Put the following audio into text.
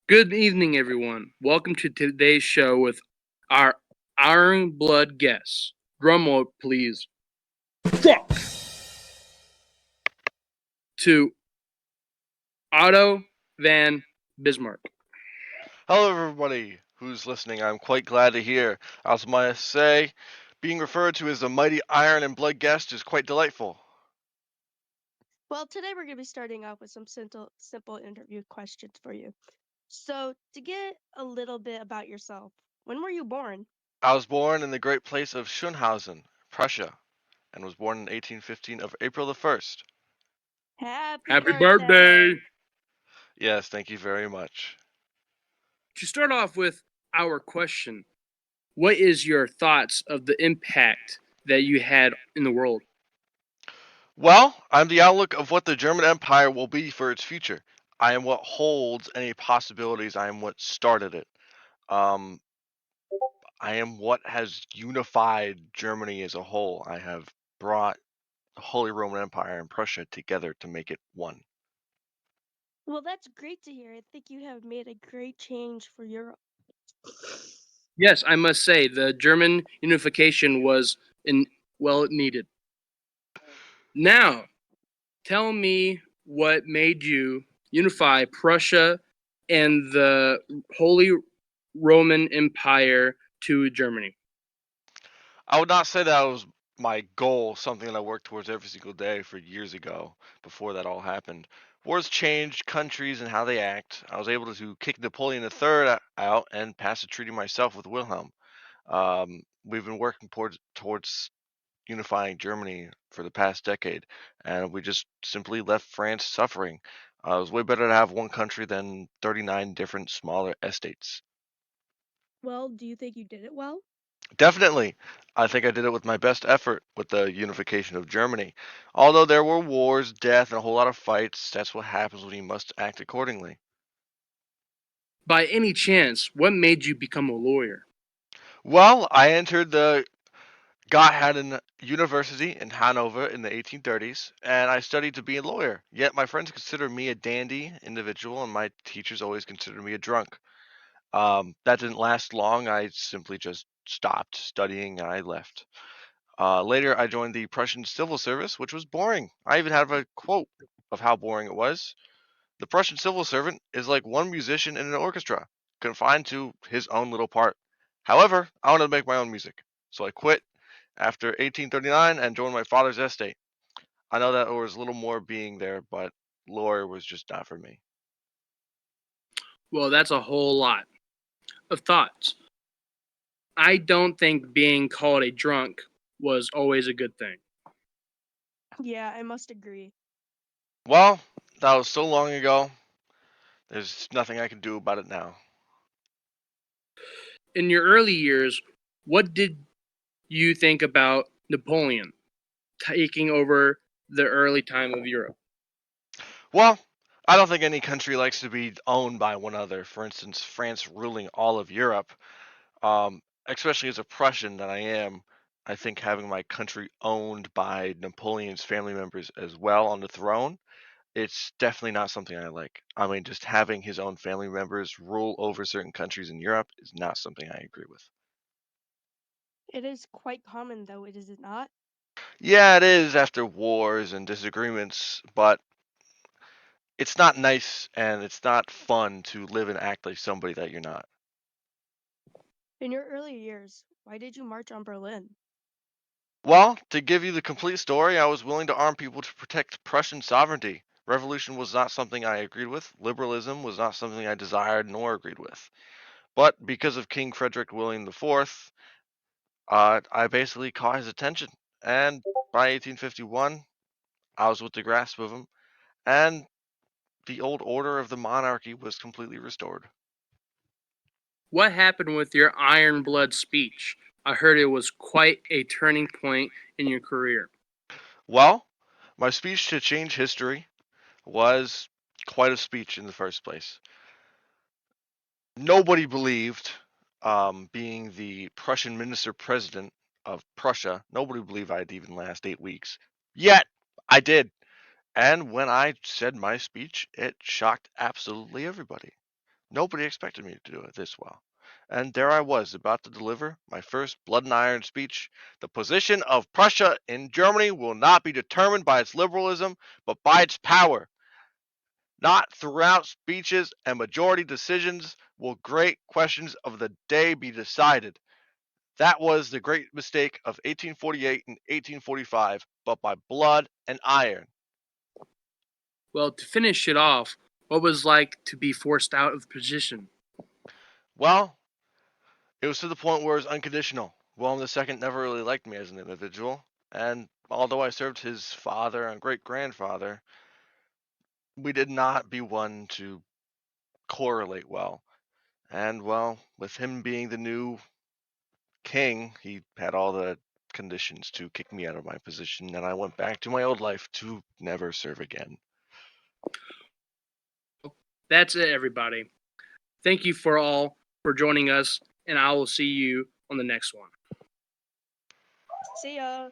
Good evening, everyone. Welcome to today's show with our Iron Blood guests. Drum roll, please. Fuck! To Otto van Bismarck. Hello, everybody who's listening. I'm quite glad to hear. I also might say, being referred to as the mighty Iron and Blood guest is quite delightful. Well, today we're going to be starting off with some simple interview questions for you. So, to get a little bit about yourself, when were you born? I was born in the great place of Schönhausen, Prussia, and was born in 1815 of April the 1st. Happy Happy birthday! birthday! Yes, thank you very much. To start off with our question, what is your thoughts of the impact that you had in the world? Well, I'm the outlook of what the German Empire will be for its future. I am what holds any possibilities. I am what started it. Um, I am what has unified Germany as a whole. I have brought the Holy Roman Empire and Prussia together to make it one. Well, that's great to hear. I think you have made a great change for Europe. Yes, I must say the German unification was well needed. Now, tell me what made you unify Prussia and the Holy Roman Empire to Germany. I would not say that was my goal, something that I worked towards every single day for years ago, before that all happened. Wars changed countries and how they act. I was able to kick Napoleon III out and pass a treaty myself with Wilhelm. We've been working towards unifying Germany for the past decade, and we just simply left France suffering. It was way better to have one country than 39 different smaller estates. Well, do you think you did it well? Definitely. I think I did it with my best effort with the unification of Germany. Although there were wars, death, and a whole lot of fights, that's what happens when you must act accordingly. By any chance, what made you become a lawyer? Well, I entered the Gotthaden University in Hanover in the 1830s, and I studied to be a lawyer. Yet my friends considered me a dandy individual, and my teachers always considered me a drunk. That didn't last long. I simply just stopped studying and I left. Later, I joined the Prussian civil service, which was boring. I even have a quote of how boring it was. The Prussian civil servant is like one musician in an orchestra, confined to his own little part. However, I wanted to make my own music, so I quit after 1839 and joined my father's estate. I know that there was a little more being there, but lawyer was just not for me. Well, that's a whole lot of thoughts. I don't think being called a drunk was always a good thing. Yeah, I must agree. Well, that was so long ago. There's nothing I can do about it now. In your early years, what did you think about Napoleon taking over the early time of Europe? Well, I don't think any country likes to be owned by one another. For instance, France ruling all of Europe, especially as a Prussian that I am, I think having my country owned by Napoleon's family members as well on the throne, it's definitely not something I like. I mean, just having his own family members rule over certain countries in Europe is not something I agree with. It is quite common, though, is it not? Yeah, it is after wars and disagreements, but it's not nice and it's not fun to live and act like somebody that you're not. In your early years, why did you march on Berlin? Well, to give you the complete story, I was willing to arm people to protect Prussian sovereignty. Revolution was not something I agreed with. Liberalism was not something I desired nor agreed with. But because of King Frederick William IV, I basically caught his attention. And by 1851, I was with the grasp of him, and the old order of the monarchy was completely restored. What happened with your Iron Blood speech? I heard it was quite a turning point in your career. Well, my speech to change history was quite a speech in the first place. Nobody believed, being the Prussian minister president of Prussia, nobody believed I'd even last 8 weeks. Yet, I did. And when I said my speech, it shocked absolutely everybody. Nobody expected me to do it this well. And there I was, about to deliver my first blood and iron speech. The position of Prussia in Germany will not be determined by its liberalism, but by its power. Not throughout speeches and majority decisions will great questions of the day be decided. That was the great mistake of 1848 and 1845, but by blood and iron. Well, to finish it off, what was it like to be forced out of position? Well, it was to the point where it was unconditional. William II never really liked me as an individual, and although I served his father and great grandfather, we did not be one to correlate well. And well, with him being the new king, he had all the conditions to kick me out of my position, and I went back to my old life to never serve again. That's it, everybody. Thank you for joining us, and I will see you on the next one. See ya.